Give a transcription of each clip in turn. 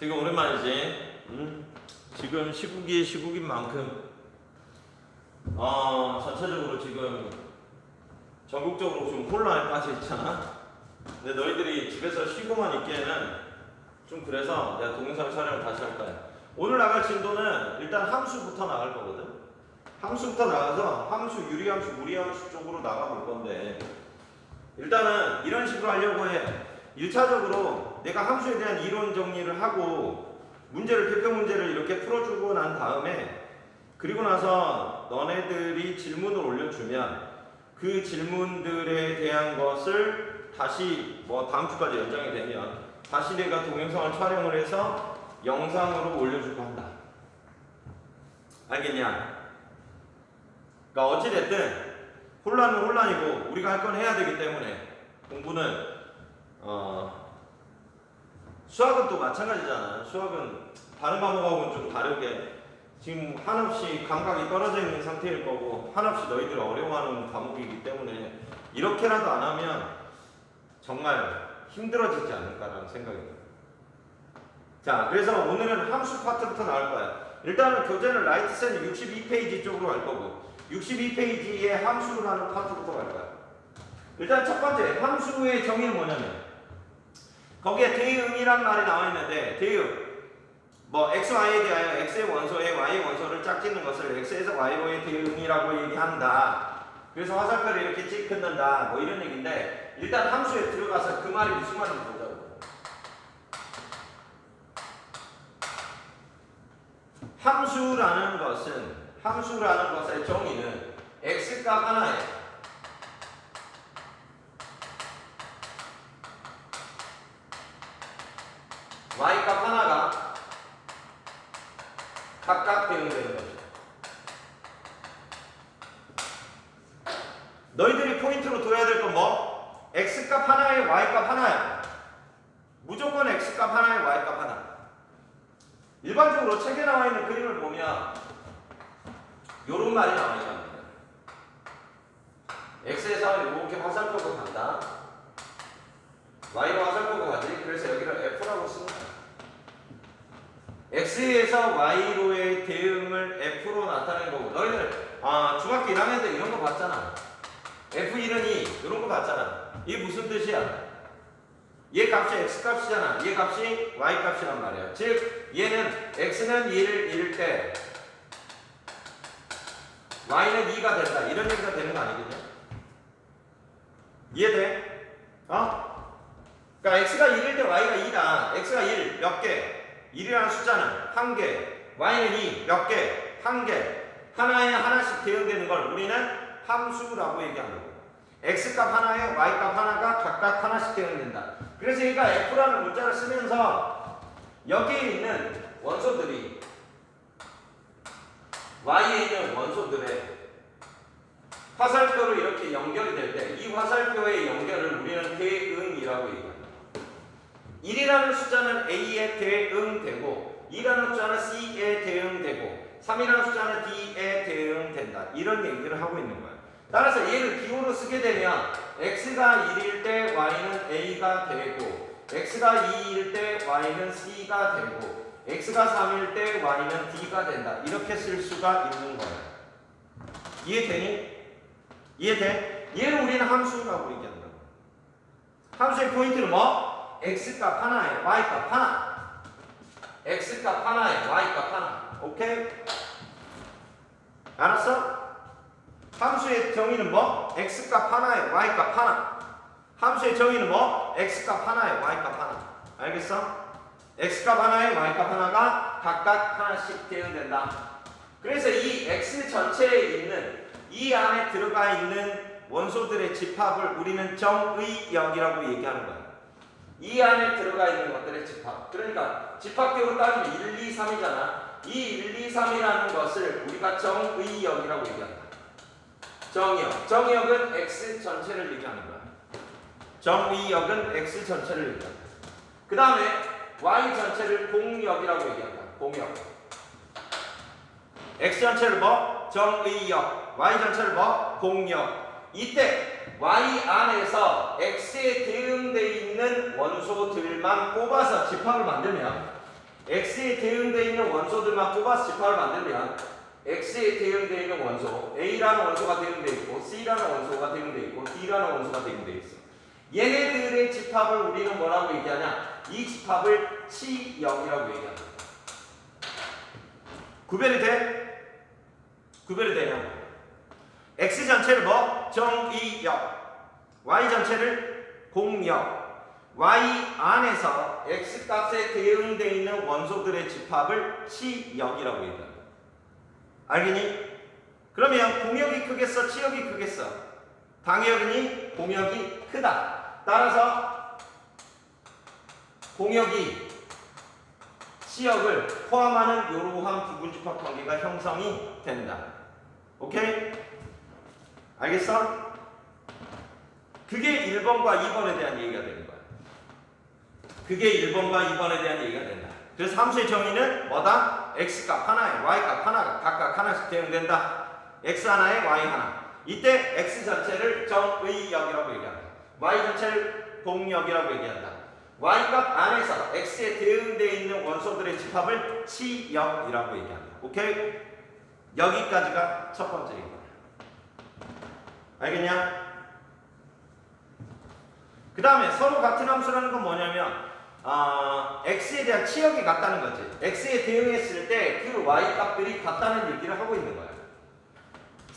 되게 오랜만이지. 지금 시국이 시국인 만큼 전체적으로 지금 전국적으로 좀 혼란에 빠져 있잖아. 근데 너희들이 집에서 쉬고만 있기에는 좀 그래서 내가 동영상 촬영을 다시 할 거야. 오늘 나갈 진도는 일단 함수부터 나갈 거거든. 함수부터 나가서 함수, 유리함수, 무리함수 쪽으로 나가볼 건데 일단은 이런 식으로 하려고 해. 1차적으로 내가 함수에 대한 이론 정리를 하고 문제를, 대표 문제를 이렇게 풀어주고 난 다음에 그리고 나서 너네들이 질문을 올려주면 그 질문들에 대한 것을 다시 다음 주까지 연장이 되면 다시 내가 동영상을 촬영을 해서 영상으로 올려주고 한다. 알겠냐? 그러니까 어찌됐든 혼란은 혼란이고 우리가 할 건 해야 되기 때문에 공부는 수학은 또 마찬가지잖아. 수학은 다른 과목하고는 좀 다르게 지금 한없이 감각이 떨어져 있는 상태일 거고 한없이 너희들이 어려워하는 과목이기 때문에 이렇게라도 안 하면 정말 힘들어지지 않을까라는 생각이 들어요. 자, 그래서 오늘은 함수 파트부터 나올 거야. 일단은 교재는 라이트센 62페이지 쪽으로 갈 거고 62페이지에 함수를 하는 파트부터 갈 거야. 일단 첫 번째 함수의 정의는 뭐냐면 거기에 대응이란 말이 나와 있는데 대응 x, y에 대하여 x의 원소에 y의 원소를 짝짓는 것을 x에서 y로의 대응이라고 얘기한다. 그래서 화살표를 이렇게 찍 긋는다. 이런 얘기인데 일단 함수에 들어가서 그 말이 무슨 말인지 보자고. 함수라는 것의 정의는 x값 하나에 y값 하나가 각각 대응되는 거죠. 너희들이 포인트로 둬야 될 건 뭐? x값 하나에 y값 하나야. 무조건 x값 하나에 y값 하나. 일반적으로 책에 나와 있는 그림을 보면 요런 말이 나와 있답니다. x에서 이렇게 화살표가 간다. y로 화살표가 가지. 그래서 여기를 f라고 씁니다. x에서 y로의 대응을 f로 나타내는 거고 너희들 중학교 1학년 때 이런 거 봤잖아. f1은 2 이런 거 봤잖아. 이게 무슨 뜻이야? 얘 값이 x값이잖아. 얘 값이 y값이란 말이야. 즉 얘는 x는 1일 때 y는 2가 된다. 이런 얘기가 되는 거 아니겠냐? 이해돼? 그러니까 x가 1일 때 y가 2다. x가 1 몇 개? 1이라는 숫자는 1개, y는 2 몇 개? 1개. 하나에 하나씩 대응되는 걸 우리는 함수라고 얘기하는 거고 x값 하나에 y값 하나가 각각 하나씩 대응된다. 그래서 얘가 f라는 문자를 쓰면서 여기에 있는 원소들이 y에 있는 원소들의 화살표로 이렇게 연결이 될 때 이 화살표의 연결을 우리는 대응이라고 얘기합니다. 1이라는 숫자는 A에 대응되고 2라는 숫자는 C에 대응되고 3이라는 숫자는 D에 대응된다. 이런 얘기를 하고 있는 거예요. 따라서 얘를 기호로 쓰게 되면 X가 1일 때 Y는 A가 되고 X가 2일 때 Y는 C가 되고 X가 3일 때 Y는 D가 된다. 이렇게 쓸 수가 있는 거예요. 이해되니? 이해돼? 얘를 우리는 함수라고 얘기한다. 함수의 포인트는 뭐? x값 하나에 y값 하나. x값 하나에 y값 하나. 오케이? 알았어? 함수의 정의는 뭐? x값 하나에 y값 하나. 함수의 정의는 뭐? x값 하나에 y값 하나. 알겠어? x값 하나에 y값 하나가 각각 하나씩 대응된다. 그래서 이 x 전체에 있는 이 안에 들어가 있는 원소들의 집합을 우리는 정의역이라고 얘기하는 거야. 이 안에 들어가 있는 것들의 집합. 그러니까 집합격으로 따지면 1, 2, 3이잖아. 이 1, 2, 3이라는 것을 우리가 정의역이라고 얘기한다. 정의역. 정의역은 x 전체를 얘기하는 거야. 정의역은 x 전체를 얘기한다. 그 다음에 y 전체를 공역이라고 얘기한다. 공역. x 전체를 뭐? 정의역. y 전체를 뭐? 공역. 이때 y 안에서 x에 대응되어 있는 원소들만 뽑아서 집합을 만들면 x에 대응되어 있는 원소들만 뽑아서 집합을 만들면 x에 대응되어 있는 원소 a라는 원소가 대응되어 있고 c라는 원소가 대응되어 있고 d라는 원소가 대응되어 있어. 얘네들의 집합을 우리는 뭐라고 얘기하냐? 이 집합을 치역이라고 얘기한다. 구별이 돼? 구별이 되냐? x 전체를 뭐? 정의역, y 전체를 공역. y 안에서 x 값에 대응되어 있는 원소들의 집합을 치역이라고 얘기한다. 알겠니? 그러면 공역이 크겠어? 치역이 크겠어? 당연히 공역이 크다. 따라서 공역이 치역을 포함하는 이러한 부분집합 관계가 형성이 된다. 오케이? 알겠어? 그게 1번과 2번에 대한 얘기가 되는 거야. 그게 1번과 2번에 대한 얘기가 된다. 그래서 함수의 정의는 뭐다? x값 하나에 y값 하나가 각각 하나씩 대응된다. x 하나에 y 하나. 이때 x 전체를 정의역이라고 얘기한다. y 전체를 공역이라고 얘기한다. y값 안에서 x에 대응되어 있는 원소들의 집합을 치역이라고 얘기한다. 오케이? 여기까지가 첫 번째인 거야. 알겠냐? 그 다음에 서로 같은 함수라는 건 뭐냐면 x에 대한 치역이 같다는 거지. x에 대응했을 때 그 y 값들이 같다는 얘기를 하고 있는 거야.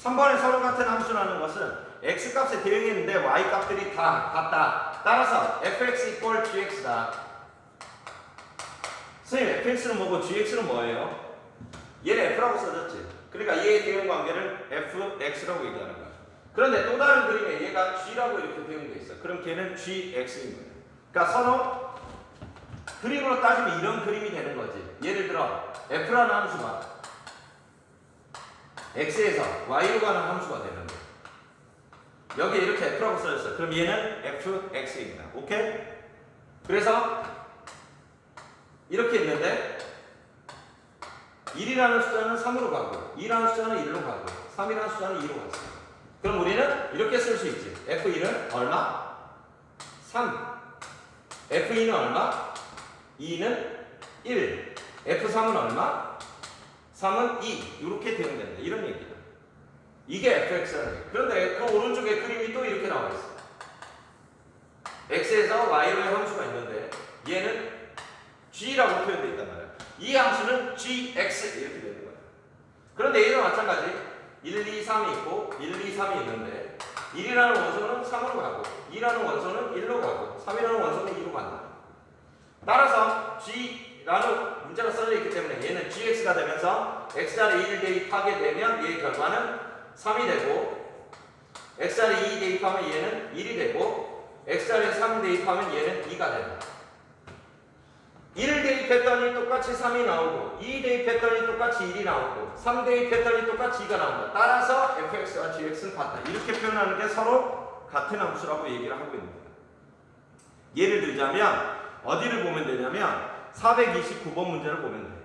3번에 서로 같은 함수라는 것은 x 값에 대응했는데 y 값들이 다 같다. 따라서 fx equal gx다. 선생님 fx는 뭐고 gx는 뭐예요? 얘는 f라고 써졌지. 그러니까 얘의 대응 관계를 fx라고 얘기하는 거야. 그런데 또 다른 그림에 얘가 g라고 이렇게 대응돼 있어. 그럼 걔는 gx인 거야. 그러니까 서로 그림으로 따지면 이런 그림이 되는 거지. 예를 들어 f라는 함수가 x에서 y로 가는 함수가 되는 거야. 여기에 이렇게 f라고 써졌어. 그럼 얘는 fx입니다. 오케이? 그래서 이렇게 있는데 1이라는 숫자는 3으로 가고 2라는 숫자는 1로 가고 3이라는 숫자는 2로 갔어. 그럼 우리는 이렇게 쓸 수 있지. f1은 얼마? 3. f2는 얼마? 2는 1. f3은 얼마? 3은 2. 이렇게 대응된다. 이런 얘기다. 이게 fx라는 얘기. 그런데 그 오른쪽에 그림이 또 이렇게 나와 있어. x에서 y로의 함수가 있는데 얘는 g라고 표현되어 있단 말이야. 이 함수는 gx 이렇게 되는 거야. 그런데 얘도 마찬가지. 1, 2, 3이 있고 1, 2, 3이 있는데 1이라는 원소는 3으로 가고 2라는 원소는 1로 가고 3이라는 원소는 2로 간다. 따라서 g라는 문자가 써져 있기 때문에 얘는 gx가 되면서 x자리에 1을 대입하게 되면 얘의 결과는 3이 되고 x자리에 2 대입하면 얘는 1이 되고 x자리에 3 대입하면 얘는 2가 된다. 1 대입했더니 똑같이 3이 나오고 2 대입했더니 똑같이 1이 나오고 3 대입했더니 똑같이 2가 나온다. 따라서 fx와 gx는 같다. 이렇게 표현하는 게 서로 같은 함수라고 얘기를 하고 있는 거예요. 예를 들자면 어디를 보면 되냐면 429번 문제를 보면 돼요.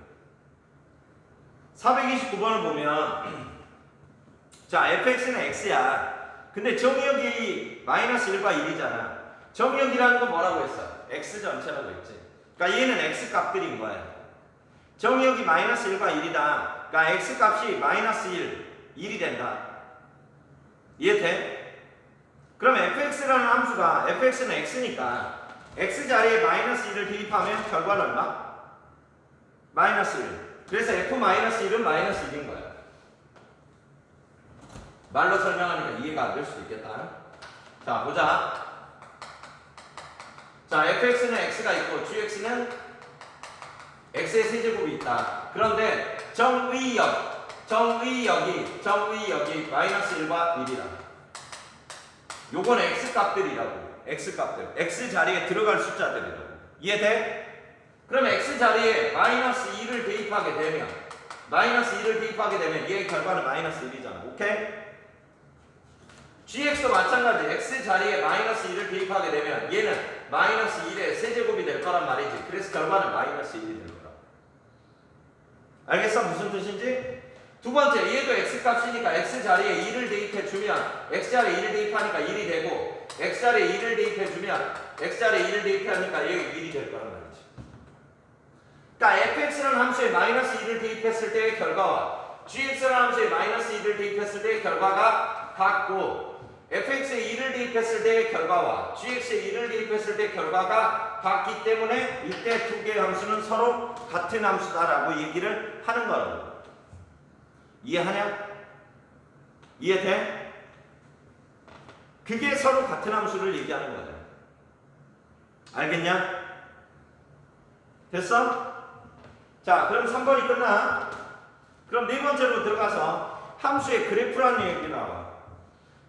429번을 보면 자 fx는 x야. 근데 정의역이 마이너스 1과 1이잖아. 정의역이라는 건 뭐라고 했어? x 전체라고 했지. 그러니까 얘는 x 값들인 거야. 정의역이 마이너스 1과 1이다. 그러니까 x 값이 마이너스 1, 1이 된다. 이해돼? 그럼 fx라는 함수가 fx는 x니까 x 자리에 마이너스 1을 대입하면 결과는 얼마? 마이너스 1. 그래서 f 마이너스 1은 마이너스 1인 거야. 말로 설명하니까 이해가 안 될 수도 있겠다. 자 보자. 자, fx는 x가 있고 gx는 x의 세제곱이 있다. 그런데 정의역이 마이너스 1과 1이다. 요건 x값들이라고. x값들. x 자리에 들어갈 숫자들이라고. 이해돼? 그럼 x 자리에 마이너스 2를 대입하게 되면 얘의 결과는 마이너스 1이잖아. 오케이? gx도 마찬가지. x 자리에 마이너스 2를 대입하게 되면 얘는 마이너스 1의 세제곱이 될 거란 말이지. 그래서 결과는 마이너스 1이 될 거라. 알겠어? 무슨 뜻인지? 두 번째, 얘도 x 값이니까 x 자리에 2를 대입해 주면 x 자리에 2를 대입하니까 1이 되고 x 자리에 2를 대입해 주면 x 자리에 2를 대입하니까 얘가 1이 될 거란 말이지. 그러니까 fx라는 함수에 마이너스 2를 대입했을 때의 결과와 gx라는 함수에 마이너스 2를 대입했을 때의 결과가 같고 fx에 2를 대입했을 때의 결과와 gx에 2를 대입했을 때의 결과가 같기 때문에 이때 두 개의 함수는 서로 같은 함수다라고 얘기를 하는 거라고. 이해하냐? 이해돼? 그게 서로 같은 함수를 얘기하는 거야. 알겠냐? 됐어? 자, 그럼 3번이 끝나. 그럼 네 번째로 들어가서 함수의 그래프라는 얘기 나와.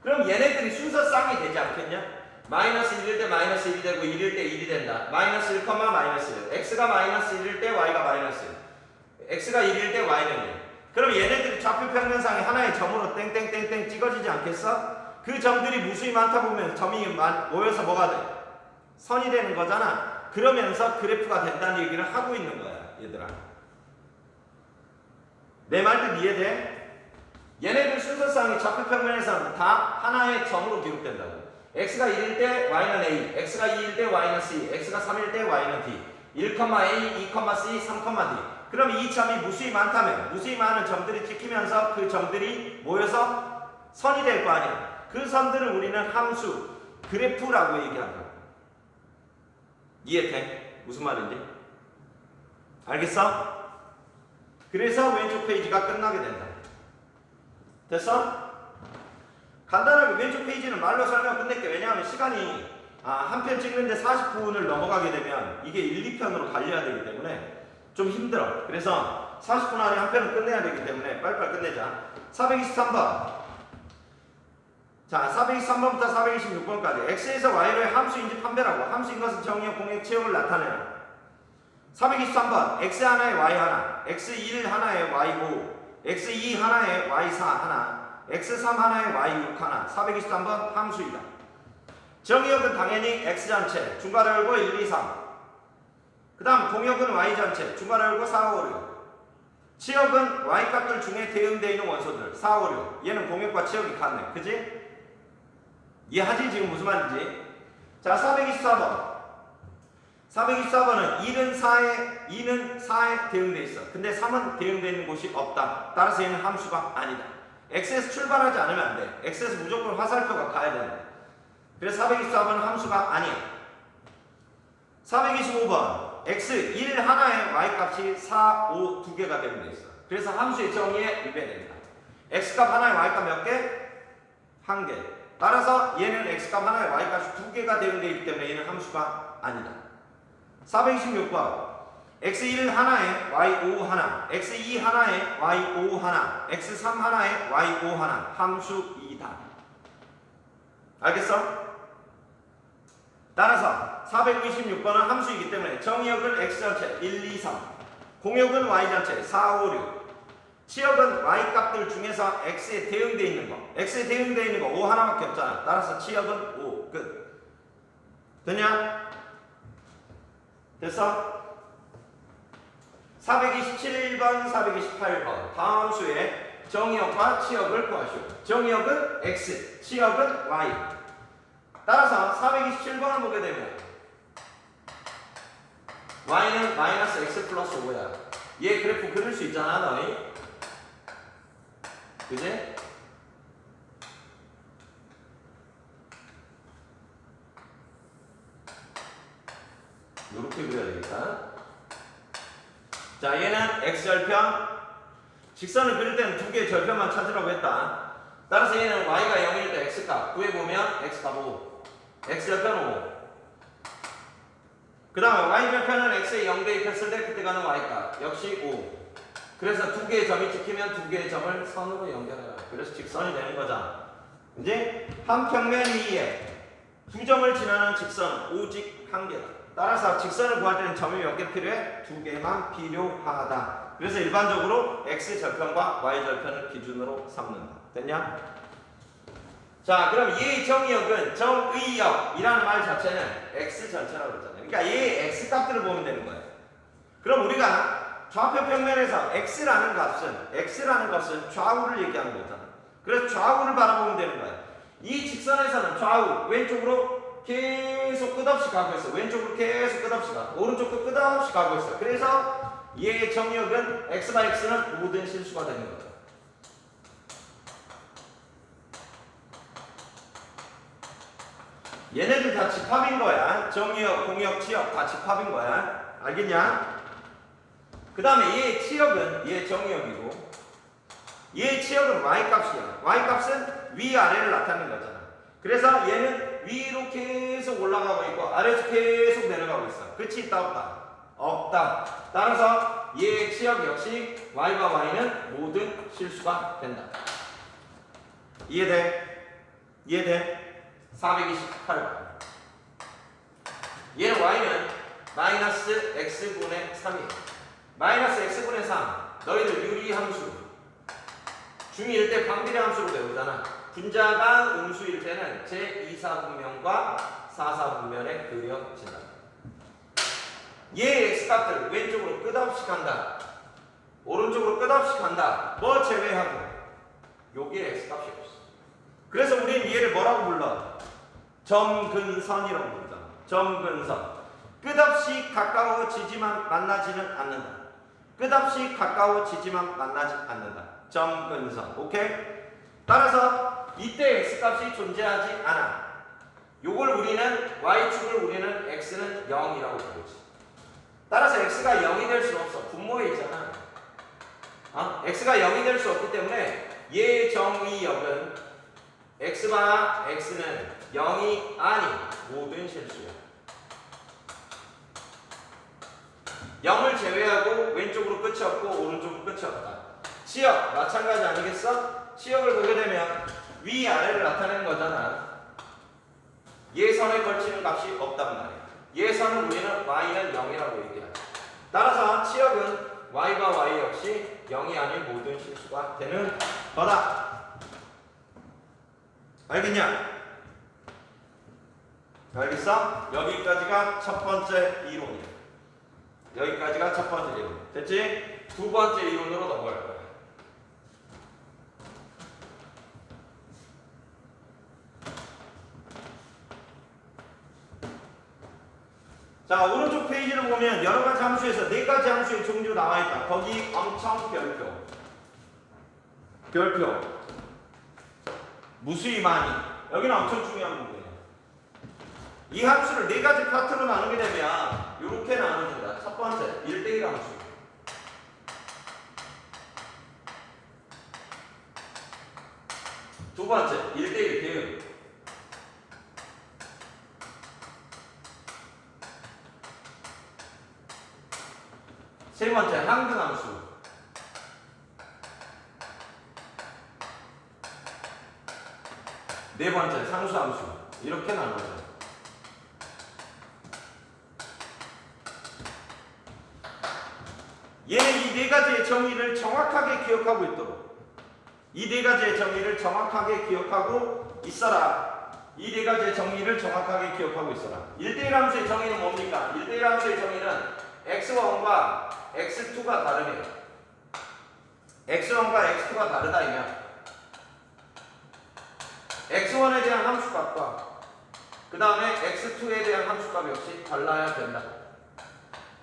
그럼 얘네들이 순서쌍이 되지 않겠냐? 마이너스 1일 때 마이너스 1이 되고 1일 때 1이 된다. 마이너스 1, 마이너스 1. x가 마이너스 1일 때 y가 마이너스 1. x가 1일 때 y는 1. 그럼 얘네들이 좌표 평면상에 하나의 점으로 땡땡땡땡 찍어지지 않겠어? 그 점들이 무수히 많다 보면 점이 모여서 뭐가 돼? 선이 되는 거잖아. 그러면서 그래프가 된다는 얘기를 하고 있는 거야, 얘들아. 내 말도 이해돼? 얘네들 순서상이 좌표 평면에서는 다 하나의 점으로 기록된다고. x가 1일 때 y는 a, x가 2일 때 y는 c, x가 3일 때 y는 d, 1, a, 2, c, 3, d. 그럼 이 점이 무수히 많다면 무수히 많은 점들이 찍히면서 그 점들이 모여서 선이 될 거 아니야. 그 선들을 우리는 함수, 그래프라고 얘기한다. 이해돼? 무슨 말인지? 알겠어? 그래서 왼쪽 페이지가 끝나게 된다. 됐어? 간단하게 왼쪽 페이지는 말로 설명 끝낼게. 왜냐하면 시간이 한 편 찍는데 40분을 넘어가게 되면 이게 1, 2편으로 갈려야 되기 때문에 좀 힘들어. 그래서 40분 안에 한 편을 끝내야 되기 때문에 빨리빨리 끝내자. 423번. 자, 423번부터 426번까지 x에서 y로의 함수인지 판별하고 함수인 것은 정의역, 공역, 체형을 나타내라. 423번 x 하나에 y 하나, x1 하나에 y5, x2 하나에 y4 하나, x3 하나에 y6 하나. 423번 함수이다. 정의역은 당연히 x 전체, 중괄호 열고 1, 2, 3. 그 다음 공역은 y 전체, 중괄호 열고 4, 5, 6. 치역은 y 값들 중에 대응되어 있는 원소들 4, 5, 6. 얘는 공역과 치역이 같네. 그지? 이해하지? 지금 무슨 말인지? 자, 424번. 424번은 2는 4에 대응되어 있어. 근데 3은 대응되어 있는 곳이 없다. 따라서 얘는 함수가 아니다. x에서 출발하지 않으면 안 돼. x에서 무조건 화살표가 가야 된다. 그래서 424번은 함수가 아니야. 425번. x 1 하나에 y 값이 4, 5 두 개가 대응되어 있어. 그래서 함수의 정의에 위배된다. x 값 하나에 y 값 몇 개? 한 개. 따라서 얘는 x값 하나에 y값이 두 개가 대응되어 있기 때문에 얘는 함수가 아니다. 426번 x1 하나에 y5 하나, x2 하나에 y5 하나, x3 하나에 y5 하나 함수이다. 알겠어? 따라서 426번은 함수이기 때문에 정의역은 x 전체 1, 2, 3, 공역은 y 전체 4, 5, 6, 치역은 y 값들 중에서 x에 대응되어 있는 거. x에 대응되어 있는 거 5 하나밖에 없잖아. 따라서 치역은 5. 끝. 됐냐? 됐어? 427번, 428번. 다음 함수의 정의역과 치역을 구하시오. 정의역은 x, 치역은 y. 따라서 427번을 보게 되면 y는 마이너스 x 플러스 5야. 얘 그래프 그릴 수 있잖아, 너희. 그지? 이렇게 그려야 되겠다. 자, 얘는 x절편. 직선을 그릴 때는 두 개의 절편만 찾으라고 했다. 따라서 얘는 y가 0일 때 x값 구해보면 x값 5. x절편 5. 그 다음에 y절편은 x에 0 대입했을 때 그때 가는 y값 역시 5. 그래서 두 개의 점이 찍히면 두 개의 점을 선으로 연결해라. 그래서 직선이 되는 거잖아. 이제 한 평면 위에 두 점을 지나는 직선 오직 한 개다. 따라서 직선을 구할 때는 점이 몇 개 필요해? 두 개만 필요하다. 그래서 일반적으로 x절편과 y절편을 기준으로 삼는다. 됐냐? 자, 그럼 얘의 정의역은 정의역이라는 말 자체는 x 전체라고 그랬잖아요. 그러니까 얘의 x 값들을 보면 되는 거예요. 그럼 우리가 좌표 평면에서 x라는 것은 좌우를 얘기하는 거잖아. 그래서 좌우를 바라보면 되는 거야. 이 직선에서는 좌우 왼쪽으로 계속 끝없이 가고 있어. 왼쪽으로 계속 끝없이 가. 오른쪽도 끝없이 가고 있어. 그래서 얘의 정의역은 x/x는 모든 실수가 되는 거죠. 얘네들 다 집합인 거야. 정의역, 공역, 치역 다 집합인 거야. 알겠냐? 그 다음에 얘의 치역은 얘의 정의역이고 얘의 치역은 y값이야. y값은 위아래를 나타내는 거잖아. 그래서 얘는 위로 계속 올라가고 있고 아래로 계속 내려가고 있어. 그치? 있다 없다? 없다. 따라서 얘의 치역 역시 y과 y는 모든 실수가 된다. 이해돼? 이해돼? 428번. 얘는 y는 마이너스 x분의 3이에요. 마이너스 x분의 3. 너희들 유리함수 중1 때 방비례 함수로 배우잖아. 분자가 음수일 때는 제2사분면과 4사분면에 그려진다. 얘의 x값들 왼쪽으로 끝없이 간다. 오른쪽으로 끝없이 간다. 뭐 제외하고 여기에 x값이 없어. 그래서 우리는 얘를 뭐라고 불러? 점근선이라고 부르잖아. 점근선. 끝없이 가까워지지만 만나지는 않는다. 끝없이 가까워지지만 만나지 않는다. 점근선. 오케이? 따라서 이때 x값이 존재하지 않아. 요걸 우리는 y축을 우리는 x는 0이라고 부르지. 따라서 x가 0이 될 수 없어. 분모에 있잖아. x가 0이 될 수 없기 때문에 얘의 정의역은 x와 x는 0이 아닌 모든 실수야. 0을 제외하고 왼쪽으로 끝이 없고 오른쪽으로 끝이 없다. 치역 마찬가지 아니겠어? 치역을 보게 되면 위아래를 나타내는 거잖아. 얘 선에 걸치는 값이 없단 말이야. 얘 선은 우리는 y는 0이라고 얘기하지. 따라서 치역은 y과 y 역시 0이 아닌 모든 실수가 되는 거다. 알겠냐? 알겠어? 여기까지가 첫 번째 이론이야. 여기까지가 첫 번째 이론. 됐지? 두 번째 이론으로 넘어갈 거야. 자, 오른쪽 페이지를 보면 여러 가지 함수에서 네 가지 함수의 종류 나와 있다. 거기 엄청 별표. 별표. 무수히 많이. 여기는 엄청 중요한 부분이야. 이 함수를 네 가지 파트로 나누게 되면 이렇게 나눠진다. 첫 번째, 1대1 함수. 두 번째, 1대1 대응. 세 번째, 항등함수. 네 번째, 상수함수. 이렇게 나눠져. 얘는 이 네 가지의 정의를 정확하게 기억하고 있도록. 이 네 가지의 정의를 정확하게 기억하고 있어라. 이 네 가지의 정의를 정확하게 기억하고 있어라. 1대1 함수의 정의는 뭡니까? 1대1 함수의 정의는 x1과 x2가 다르면 x1과 x2가 다르다면 x1에 대한 함수값과 그 다음에 x2에 대한 함수값 역시 달라야 된다.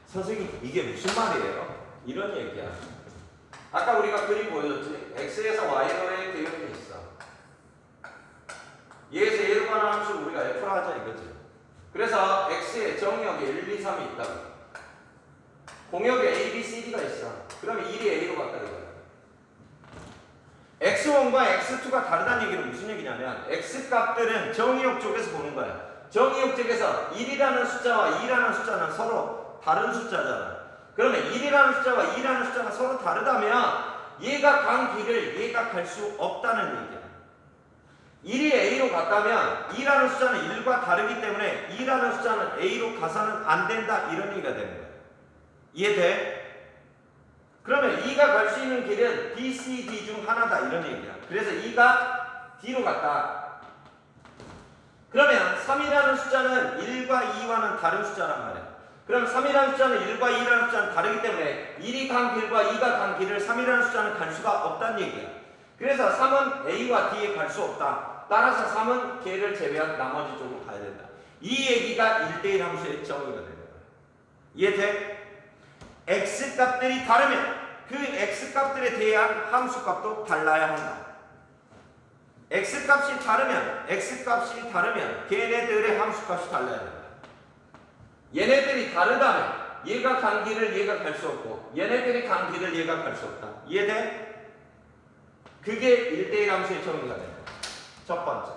선생님 이게 무슨 말이에요? 이런 얘기야. 아까 우리가 그림 보여줬지? x에서 y로의 대응이 있어. 얘에서 얘로 가는 함수를 우리가 f로 하자 이거지. 그래서 x에 정의역에 1, 2, 3이 있다고. 공역에 a, b, c, d가 있어. 그러면 1이 a로 갔다 이거야. x1과 x2가 다르다는 얘기는 무슨 얘기냐면 x값들은 정의역 쪽에서 보는 거야. 정의역 쪽에서 1이라는 숫자와 2라는 숫자는 서로 다른 숫자잖아. 그러면 1이라는 숫자와 2라는 숫자가 서로 다르다면 얘가 간 길을 얘가 갈 수 없다는 얘기야. 1이 a로 갔다면 2라는 숫자는 1과 다르기 때문에 2라는 숫자는 a로 가서는 안 된다 이런 얘기가 되는 거야. 이해돼? 그러면 2가 갈 수 있는 길은 B, C, D 중 하나다 이런 얘기야. 그래서 2가 D로 갔다. 그러면 3이라는 숫자는 1과 2와는 다른 숫자란 말이야. 그럼 3이라는 숫자는 1과 2라는 숫자는 다르기 때문에 1이 간 길과 2가 간 길을 3이라는 숫자는 갈 수가 없다는 얘기야. 그래서 3은 A와 D에 갈 수 없다. 따라서 3은 걔를 제외한 나머지 쪽으로 가야 된다. 이 얘기가 1대1 함수의 정의가 되는 거야. 이해돼? x 값들이 다르면 그 x 값들에 대한 함수 값도 달라야 한다. x 값이 다르면 걔네들의 함수 값이 달라야 된다. 얘네들이 다르다면 얘가 간 길을 얘가 갈 수 없고 얘네들이 간 길을 얘가 갈 수 없다. 이해돼? 그게 1대1 함수의 정의가 된다. 첫 번째.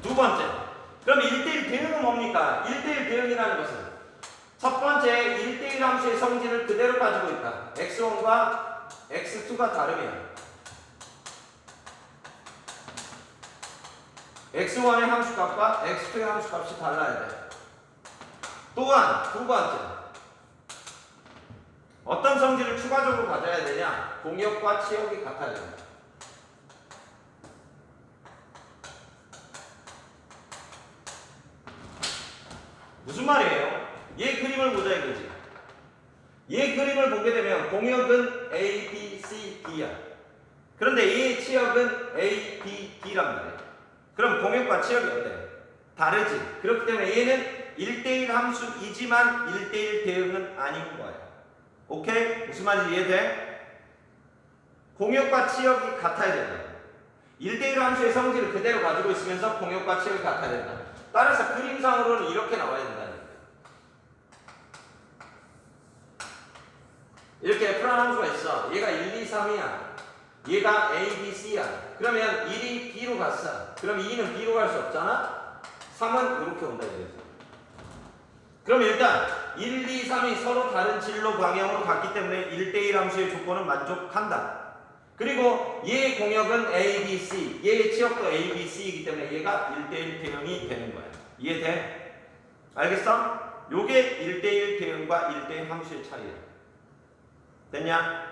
두 번째. 그럼 1대1 대응은 뭡니까? 1대1 대응이라는 것은 첫 번째 1대1 함수의 성질을 그대로 가지고 있다. x1과 x2가 다르면 x1의 함수값과 x2의 함수값이 달라야 돼. 또한 두 번째, 어떤 성질을 추가적으로 가져야 되냐? 공역과 치역이 같아야 된다. 무슨 말이에요? 얘 그림을 보자 이거지. 얘 그림을 보게 되면 공역은 A, B, C, D야. 그런데 얘 치역은 A, B, D란 말이야. 그럼 공역과 치역이 어때? 다르지. 그렇기 때문에 얘는 1대1 함수이지만 1대1 대응은 아닌 거예요. 오케이? 무슨 말인지 이해돼? 공역과 치역이 같아야 된다. 1대1 함수의 성질을 그대로 가지고 있으면서 공역과 치역이 같아야 된다. 따라서 그림상으로는 이렇게 나와야 된다는 거예요. 이렇게 F라는 함수가 있어. 얘가 1, 2, 3이야. 얘가 A, B, C야. 그러면 1이 B로 갔어. 그럼 2는 B로 갈 수 없잖아? 3은 이렇게 온다 이거지. 그럼 일단 1, 2, 3이 서로 다른 진로 방향으로 갔기 때문에 1대1 함수의 조건은 만족한다. 그리고 얘의 공역은 A, B, C, 얘의 치역도 A, B, C이기 때문에 얘가 1대1 대응이 되는 거야. 이해돼? 알겠어? 요게 1대1 대응과 1대1 함수의 차이야. 됐냐?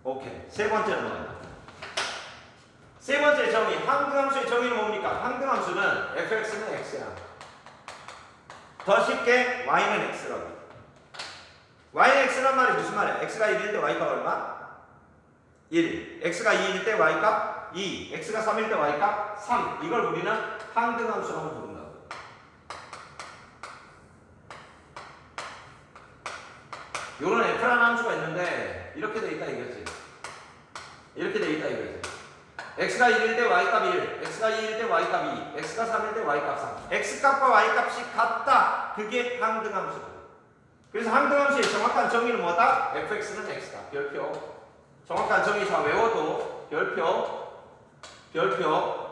오케이. 세 번째 넘어간다. 세 번째 정의, 항등함수의 정의는 뭡니까? 항등함수는 fx는 x야. 더 쉽게 y는 x라고. y는 x란 말이 무슨 말이야? x가 1일 때 y값 얼마? 1. x가 2일 때 y값 2. x가 3일 때 y값 3. 이걸 우리는 항등함수라고 부른다고. 요런 f라는 함수가 있는데 이렇게 돼 있다 이거지. 이렇게 돼 있다 이거지. x가 1일 때 y값 1, x가 2일 때 y값 2, x가 3일 때 y값 3. x값과 y값이 같다. 그게 항등함수다. 그래서 항등함수의 정확한 정의는 뭐다? fx는 x다. 별표. 정확한 정의 다 외워도 별표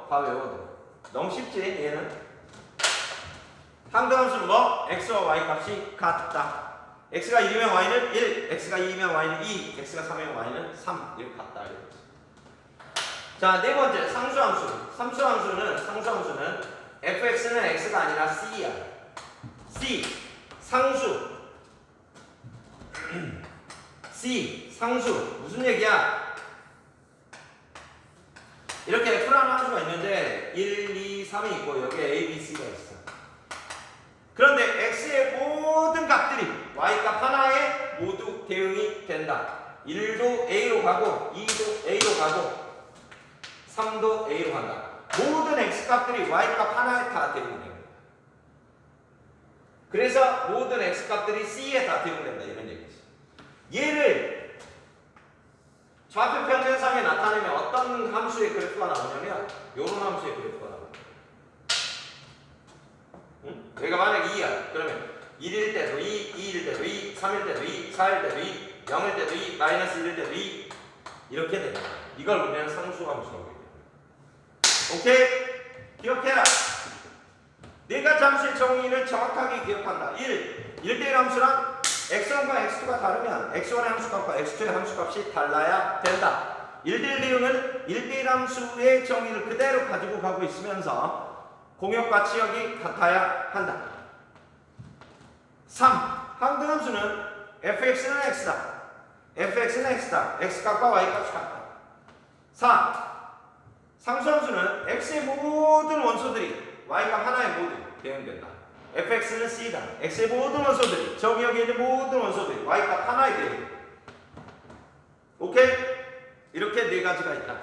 다 외워도. 너무 쉽지 얘는? 항등함수는 뭐? x와 y값이 같다. x가 1이면 y는 1, x가 2이면 y는 2, x가 3이면 y는 3. 이렇게 같다. 이렇게. 자, 네 번째 상수함수. 상수함수는 fx는 x가 아니라 c야. c 상수. c 상수. 무슨 얘기야? 이렇게 f라는 함수가 있는데 1, 2, 3이 있고 여기에 a, b, c가 있어. 그런데 x의 모든 값들이 y값 하나에 모두 대응이 된다. 1도 a로 가고 2도 a로 가고 3도 A로 간다. 모든 X값들이 Y값 하나에 다 대응됩니다. 그래서 모든 X값들이 C에 다 대응된다. 이런 얘기지. 얘를 좌표 평면상에 나타내면 어떤 함수의 그래프가 나오냐면 요런 함수의 그래프가 나옵니다. 응? 얘가 만약 2야. 그러면 1일 때도 2, 2일 때도 2, 3일 때도 2, 4일 때도 2, 0일 때도 2, 마이너스 1일 때도 2 이렇게 됩니다. 이걸 우리는 상수함수라고 해요. 오케이? 기억해라. 네 가지 함수의 정의를 정확하게 기억한다. 1. 1대1 함수란 x1과 x2가 다르면 x1의 함수값과 x2의 함수값이 달라야 된다. 1대1 대응은 1대1 함수의 정의를 그대로 가지고 가고 있으면서 공역과 치역이 같아야 한다. 3. 항등함수는 fx는 x다. fx는 x다. x값과 y값이 같다. 4. 상수함수는 x의 모든 원소들이 y값 하나에 모두 대응된다. fx는 c다. x의 모든 원소들이 저기 여기 있는 모든 원소들이 y값 하나에 대응된다. 오케이? 이렇게 네 가지가 있다.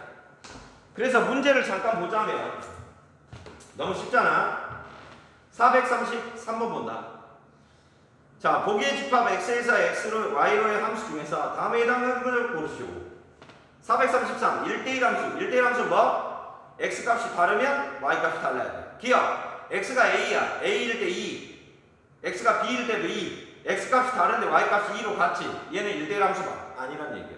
그래서 문제를 잠깐 보자면 너무 쉽잖아. 433번 본다. 자, 보기의 집합 x에서 x로 y로의 함수 중에서 다음에 해당하는 것을 고르시오. 433 1대1 함수. 1대1 함수 뭐? x 값이 다르면 y 값이 달라야 돼. 기억. x가 a야. a일 때 2. x가 b일 때도 2. x 값이 다른데 y 값이 2로 같지. 얘는 1대1 함수가 아니란 얘기야.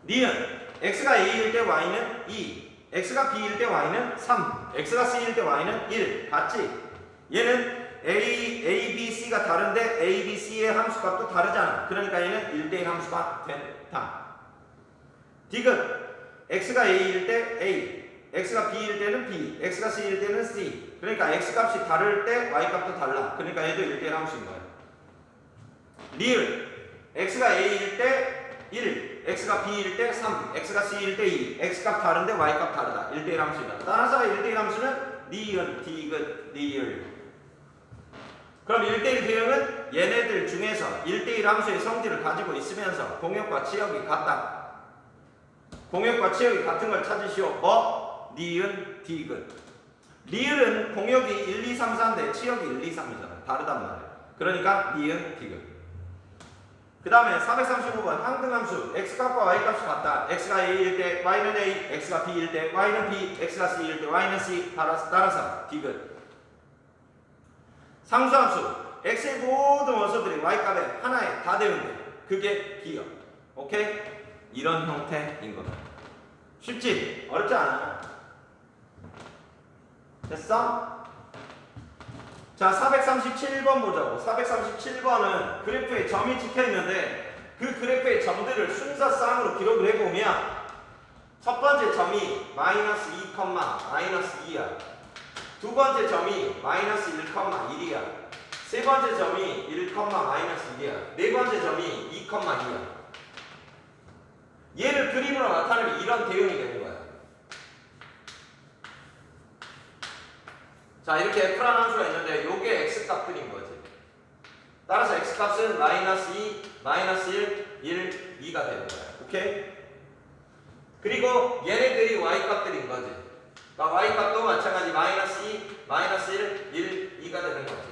니은 x가 a일 때 y는 2. x가 b일 때 y는 3. x가 c일 때 y는 1. 같지? 얘는 A, B, C가 다른데 A, B, C의 함수값도 다르잖아. 그러니까 얘는 1대1 함수가 된다. 디귿 x가 a일 때 a, x가 b일 때는 b, x가 c일 때는 c. 그러니까 x값이 다를 때 y값도 달라. 그러니까 얘도 1대1 함수인 거야. 리을 x가 a일 때 1, x가 b일 때 3, x가 c일 때 2. x값 다른데 y값 다르다. 1대1 함수이다. 따라서 1대1 함수는 니은, 디귿, 리을. 그럼 1대1 대응은 얘네들 중에서 1대1 함수의 성질을 가지고 있으면서 공역과 치역이 같다. 공역과 치역이 같은 걸 찾으시오. 뭐? 니은, 디귿. 리을은 공역이 1, 2, 3, 4인데 치역이 1, 2, 3이잖아. 다르단 말이야. 그러니까 니은, 디귿. 그 다음에 435번 항등함수. x값과 y값이 같다. x가 a일 때 y는 a, x가 b일 때 y는 b, x가 c일 때 y는 c. 따라서 디귿. 상수함수. x의 모든 원소들이 y값에 하나에 다 되는데 그게 기억. 오케이? 이런 형태인 거다. 쉽지? 어렵지 않아. 됐어? 자, 437번 보자고. 437번은 그래프에 점이 찍혀 있는데 그 그래프의 점들을 순서쌍으로 기록을 해보면 첫 번째 점이 마이너스 2, 마이너스 2야. 두 번째 점이 마이너스 1, 1이야. 세 번째 점이 1, 마이너스 1이야. 네 번째 점이 2, 2야. 얘를 그림으로 나타내면 이런 대응이 되는 거야. 자, 이렇게 F라는 함수가 있는데 요게 X값들인 거지. 따라서 X값은 마이너스 2, 마이너스 1, 1, 2가 되는 거야. 오케이? 그리고 얘네들이 Y값들인 거지. 그러니까 Y값도 마찬가지 마이너스 2, 마이너스 1, 1, 2가 되는 거지.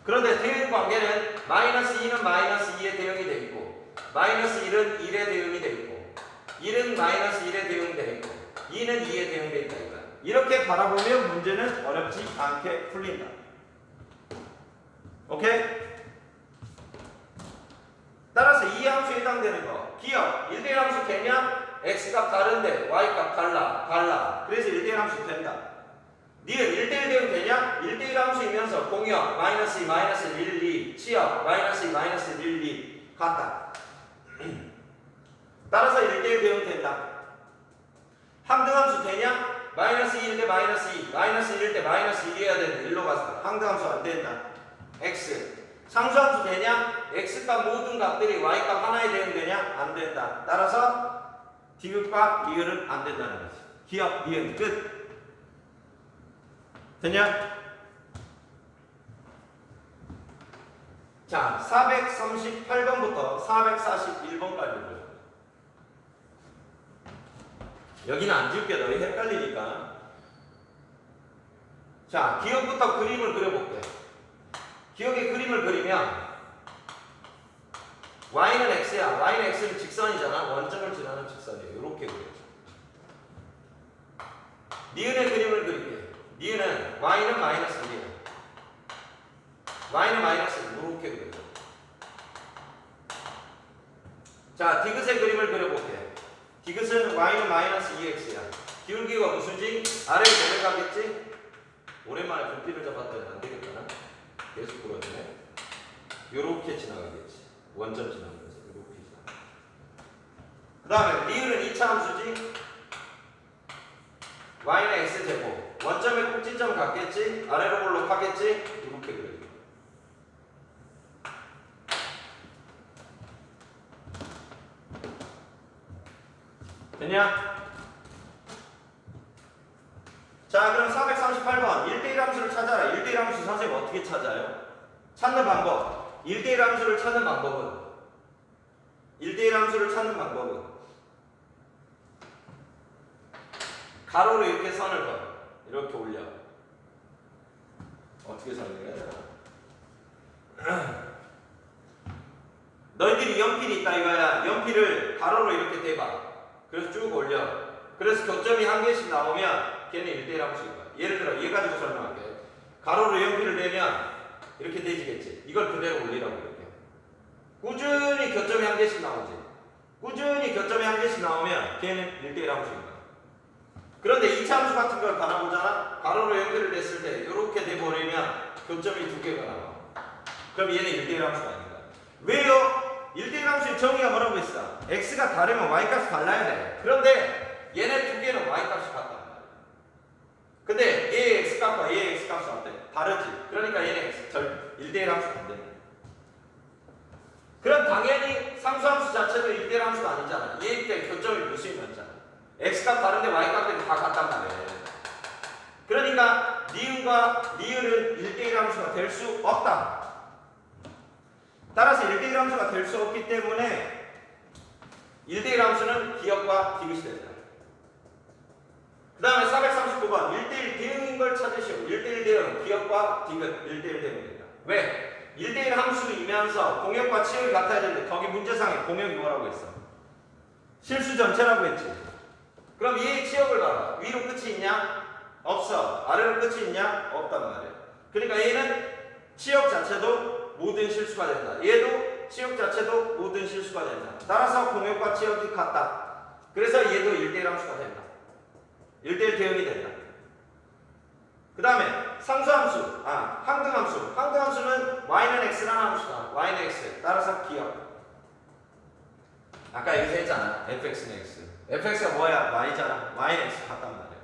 그런데 대응 관계는 마이너스 2는 마이너스 2에 대응이 돼 있고 마이너스 1은 1에 대응이 돼 있고 1은 마이너스 1에 대응이 돼 있고 2는 2에 대응돼 있다니까. 이렇게 바라보면 문제는 어렵지 않게 풀린다. 오케이? 따라서 이 함수에 해당되는 거 기억 1대1 함수 되면 x값 다른데 y값 달라. 그래서 1대1 함수 된다. 니은 1대1 대응 되냐? 1대1 함수이면서 공역 마이너스 2, 마이너스 1, 2 치역 마이너스 2, 마이너스 1, 2 같다. 따라서 1대1 대응 된다. 항등함수 되냐? 마이너스 2일 때 마이너스 2, 마이너스 1일 때 마이너스 1이어야 되는데 1로 갔어. 항등함수 안 된다. x. 상수함수 되냐? x값 모든 값들이 y값 하나에 대응되냐? 안 된다. 따라서 디귿과 리을은 안 된다는 거지. 기억, 니은, 끝. 되냐? 자, 438번부터 441번까지 보자. 여기는 안 지울게. 너희 헷갈리니까. 자, 기억부터 그림을 그려볼게. 기억의 그림을 그리면 y는 x야. y는 x는 직선이잖아. 원점을 지나는 직선이에요. 이렇게 그려줘. 니은의 그림을 그릴게. 니은은 y는 마이너스 1이야. y는 마이너스 1. 이렇게 그려줘. 자, 디귿의 그림을 그려볼게. 디귿은 y는 마이너스 2x야. 기울기가 무수지? 아래로 내려가겠지? 오랜만에 분필을 잡았더니 안 되겠구나. 계속 그려주네. 요렇게 지나가겠지. 원점 지나가면서 요렇게 지나가. 그 다음에 리을은 2차 함수지? y는 x제곱. 원점에 꼭지점 같겠지? 아래로 볼록하겠지? 이렇게 그려줘. 되냐? 자, 그럼 438번 1대1 함수를 찾아라. 1대1 함수 선생님 어떻게 찾아요? 찾는 방법. 1대1 함수를 찾는 방법은 1대1 함수를 찾는 방법은 가로로 이렇게 선을 그어. 이렇게 올려. 어떻게 설명해야 되나? 너희들이 연필이 있다 이거야. 연필을 가로로 이렇게 대봐. 그래서 쭉 올려. 그래서 교점이 한 개씩 나오면 걔는 1대1 함수인 거야. 예를 들어 얘 가지고 설명할게. 가로로 연필을 대면 이렇게 대지겠지. 이걸 그대로 올리라고 이렇게. 꾸준히 교점이 한 개씩 나오지. 꾸준히 교점이 한 개씩 나오면 걔는 1대1 함수인 거야. 그런데 2차 함수 같은 걸 가나보잖아. 가로로 연필을 댔을 때 이렇게 대버리면 교점이 2개가 나와. 그럼 얘는 1대1 함수가 아닌 거야. 왜요? 1대1 함수의 정의가 뭐라고 했어? x가 다르면 y값이 달라야 돼. 그런데 얘네 두 개는 y값이 같단 말이야. 근데 얘의 x값과 얘의 x값은 어때? 다르지. 그러니까 얘는 1대1 함수가 안 되는. 그럼 당연히 상수함수 자체도 1대1 함수가 아니잖아. 얘 때 교점이 무수히 많잖아. x값 다른데 y값들이 다 같단 말이야. 그러니까 니은과 니은은 1대1 함수가 될 수 없다. 따라서 1대1 함수가 될 수 없기 때문에 1대1 함수는 기역과 디귿이 된다. 그 다음에 439번 1대1 대응인 걸 찾으시오. 1대1 대응, 기역과 디귿 1대1 대응이 된다. 왜? 1대1 함수이면서 공역과 치역이 같아야 되는데 거기 문제상에 공역이 뭐라고 했어? 실수 전체라고 했지. 그럼 얘의 치역을 봐라. 위로 끝이 있냐? 없어. 아래로 끝이 있냐? 없단 말이야. 그러니까 얘는 치역 자체도 모든 실수가 된다. 얘도 치역 자체도 모든 실수가 된다. 따라서 공역과 치역이 같다. 그래서 얘도 1대1 함수가 된다. 1대1 대응이 된다. 그 다음에 상수함수, 항등함수. 항등함수는 y는 x라는 함수다. y는 x. 따라서 기억. 아까 여기서 했잖아. fx는 x. fx가 뭐야? y잖아. y는 x 같단 말이야.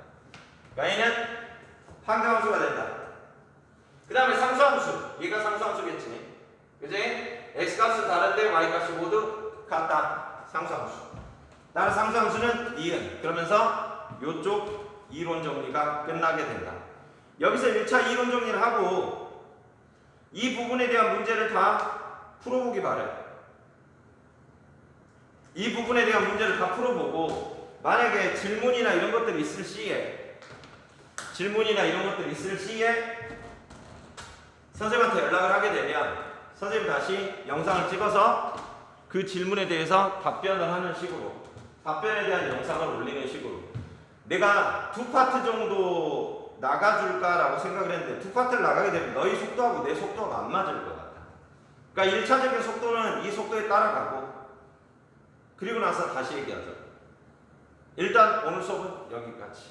y는 항등함수가 된다. 그 다음에 상수함수. 얘가 상수함수겠지. 그지? x값은 다른데 y값이 모두 같다. 상수함수. 따라서 상수함수는 니은. 그러면서 요쪽 이론 정리가 끝나게 된다. 여기서 1차 이론 정리를 하고 이 부분에 대한 문제를 다 풀어보기 바래. 이 부분에 대한 문제를 다 풀어보고 만약에 질문이나 이런 것들이 있을 시에 선생님한테 연락을 하게 되면 선생님 다시 영상을 찍어서 그 질문에 대해서 답변을 하는 식으로 답변에 대한 영상을 올리는 식으로 내가 두 파트 정도 나가줄까라고 생각을 했는데 두 파트를 나가게 되면 너희 속도하고 내 속도가 안 맞을 것 같아. 그러니까 1차적인 속도는 이 속도에 따라가고 그리고 나서 다시 얘기하자. 일단 오늘 수업은 여기까지.